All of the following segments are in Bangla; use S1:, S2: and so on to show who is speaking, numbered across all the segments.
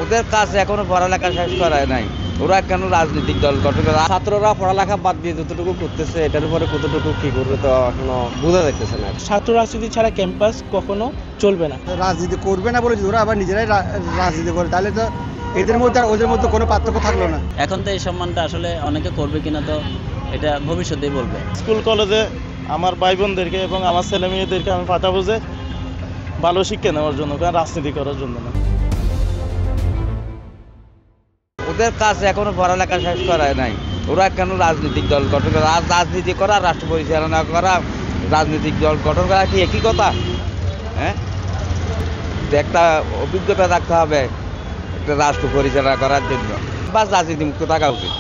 S1: ওদের কাজ এখনো পড়ালেখা শেষ করায় নাই, ওরা কেন রাজনৈতিক দল গঠন করে? ছাত্ররা পড়ালেখা বাদ দিয়ে যতটুকু করতেছে এটার উপরে কতটুকু কি করবে তো এখনো বোঝা যাইতেছে না।
S2: ছাত্র রাজনীতি ছাড়া ক্যাম্পাস কখনো চলবে না।
S3: রাজনীতি করবে না বলে ওরা আবার নিজেরাই রাজনীতি করে, তাহলে তো এদের মধ্যে আর ওদের মধ্যে কোনো পার্থক্য থাকলো না।
S4: এখন তো এই সম্মানটা আসলে অনেকে করবে কিনা তো এটা ভবিষ্যতেই বলবে।
S5: স্কুল কলেজে আমার ভাই বোনদেরকে এবং আমার ছেলে মেয়েদেরকে আমি পাঠাবো যে ভালো শিক্ষা নেওয়ার জন্য, কারণ রাজনীতি করার জন্য না।
S1: ওদের কাজ এখনো পড়ালেখা শেষ করায় নাই, ওরা কেন রাজনৈতিক দল গঠন করে? রাজনীতি করা, রাষ্ট্র পরিচালনা করা, রাজনৈতিক দল গঠন করা কি একই কথা? হ্যাঁ, একটা অভিজ্ঞতা থাকতে হবে একটা রাষ্ট্র পরিচালনা করার জন্য। বাস রাজনীতি মুক্ত থাকা উচিত,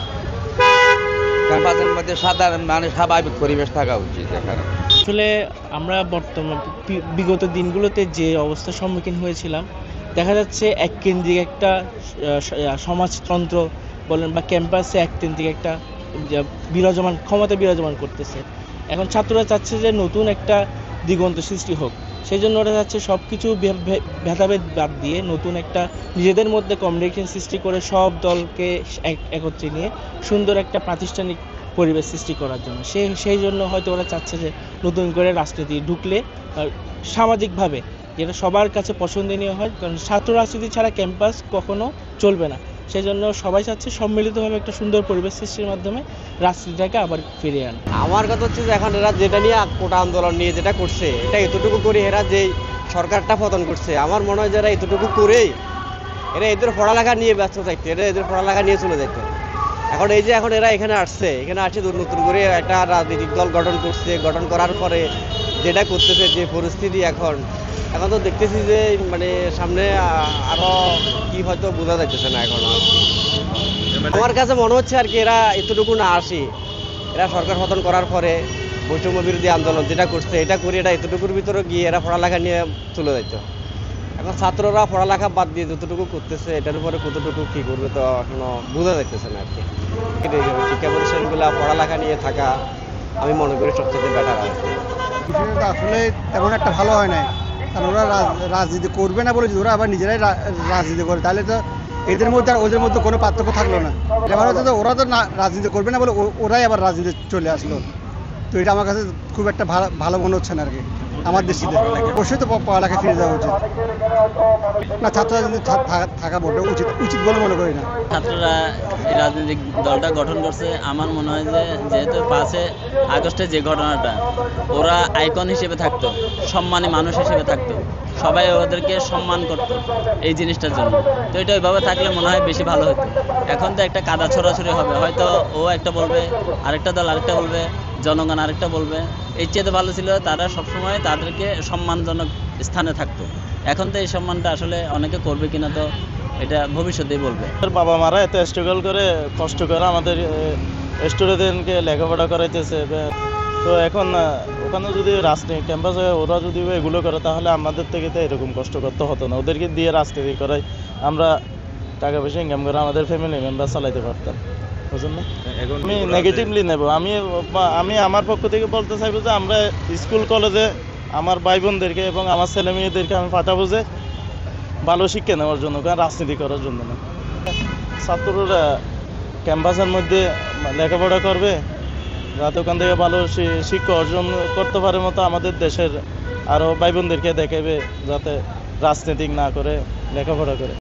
S1: ক্যাম্পাসের মধ্যে সাধারণ মানে স্বাভাবিক পরিবেশ থাকা উচিত। এখানে
S2: আসলে আমরা বর্তমান বিগত দিনগুলোতে যে অবস্থার সম্মুখীন হয়েছিলাম, দেখা যাচ্ছে এককেন্দ্রিক একটা সমাজতন্ত্র বলেন বা ক্যাম্পাসে এককেন্দ্রিক একটা ক্ষমতা বিরাজমান করতেছে। এখন ছাত্ররা চাচ্ছে যে নতুন একটা দিগন্ত সৃষ্টি হোক, সেই জন্য ওরা চাচ্ছে সব কিছু ভেদাভেদ বাদ দিয়ে নতুন একটা নিজেদের মধ্যে কমিউনিকেশন সৃষ্টি করে সব দলকে একত্রে নিয়ে সুন্দর একটা প্রাতিষ্ঠানিক পরিবেশ সৃষ্টি করার জন্য। সেই জন্য হয়তো ওরা চাচ্ছে যে নতুন করে রাজনীতি ঢুকলে সামাজিকভাবে যেটা সবার কাছে পছন্দনীয় হয়, কারণ ছাত্র রাজনীতি ছাড়া ক্যাম্পাস কখনো চলবে না। সেই জন্য সবাই চাচ্ছে সম্মিলিতভাবে একটা সুন্দর পরিবেশ সৃষ্টির মাধ্যমে রাজনীতিটাকে আবার ফিরিয়ে আনে।
S6: আমার কথা হচ্ছে যে এখন এরা যেটা নিয়ে কোটা আন্দোলন নিয়ে যেটা করছে, এটা এতটুকু করে এরা যে সরকারটা পতন করছে, আমার মনে হয় যারা এতটুকু করেই এরা এদের পড়ালেখা নিয়ে ব্যস্ত থাকতো, এরা এদের পড়ালেখা নিয়ে চলে যেত। এখন এই যে এখন এরা এখানে আসছে নতুন করে একটা রাজনৈতিক দল গঠন করছে, গঠন করার পরে যেটা করতেছে, যে পরিস্থিতি এখন তো দেখতেছি যে মানে সামনে আরো কি হয়তো বোঝা যাইতেছে না এখন। আমার কাছে মনে হচ্ছে আর কি এরা এতটুকু না আসি, এরা সরকার পতন করার পরে বৈষম্য বিরোধী আন্দোলন যেটা করছে এটা করে এরা এতটুকুর ভিতরে গিয়ে এরা পড়ালেখা নিয়ে চলে যেত। এখন ছাত্ররা পড়ালেখা বাদ দিয়ে যতটুকু করতেছে এটার উপরে কতটুকু কি করবে তো এখনো বোঝা যাইতেছে না আর কি। শিক্ষা প্রতিষ্ঠানগুলো পড়ালেখা নিয়ে থাকা আমি মনে করি সবচেয়ে বেটার আর কি।
S3: বিষয়টা আসলে তেমন একটা ভালো হয় নাই, কারণ ওরা রাজনীতি করবে না বলে ওরা আবার নিজেরাই রাজনীতি করে, তাহলে তো এদের মধ্যে আর ওদের মধ্যে কোনো পার্থক্য থাকলো না। এবার হচ্ছে ওরা তো রাজনীতি করবে না বলে ওরাই আবার রাজনীতি চলে আসলো, তো এটা আমার কাছে খুব একটা ভালো মনে হচ্ছে না আর কি। আমার দৃষ্টিতে অবশ্যই তো পড়ালেখা ফিরে যাওয়া উচিত না, ছাত্র রাজনীতি থাকা উচিত বলে মনে করি না।
S4: ছাত্ররা এই রাজনৈতিক দলটা গঠন করছে, আমার মনে হয় যে যেহেতু 5 আগস্টে যে ঘটনাটা, ওরা আইকন হিসেবে থাকতো, সম্মানী মানুষ হিসেবে থাকতো, সবাই ওদেরকে সম্মান করতো এই জিনিসটার জন্য। তো এটা ওইভাবে থাকলে মনে হয় বেশি ভালো হতো। এখন তো একটা কাদা ছড়াছড়ি হবে, হয়তো ও একটা বলবে, আরেকটা দল আরেকটা বলবে, জনগণ আরেকটা বলবে। এর চেয়ে ভালো ছিল তারা সবসময় তাদেরকে সম্মানজনক স্থানে থাকতো। এখন তো এই সম্মানটা আসলে অনেকে করবে কিনা তো এটা ভবিষ্যতেই বলবে।
S5: বাবা মারা এত স্ট্রাগল করে কষ্ট করে আমাদের স্টুডেন্টকে লেখাপড়া করাইতেছে, তো এখন ওখানে যদি রাজনীতি ক্যাম্পাস হয় ওরা যদি এগুলো করে তাহলে আমাদের থেকে তো এরকম কষ্ট করতে হতো না। ওদেরকে দিয়ে রাজনীতি করাই আমরা টাকা পয়সা ইনকাম করে আমাদের ফ্যামিলি মেম্বার চালাইতে পারতাম। বুঝলেন না? আমি নেগেটিভলি নেব, আমি আমার পক্ষ থেকে বলতে চাইবো যে আমরা স্কুল কলেজে আমার ভাই বোনদেরকে এবং আমার ছেলে মেয়েদেরকে আমি পাঠাবো যে ভালো শিক্ষা নেওয়ার জন্য, কারণ রাজনীতি করার জন্য না। ছাত্ররা ক্যাম্পাসের মধ্যে লেখাপড়া করবে, যাতে ওখান থেকে ভালো শিক্ষা অর্জন করতে পারে মতো আমাদের দেশের আরও ভাই বোনদেরকে দেখাবে, যাতে রাজনীতি না করে লেখাপড়া করে।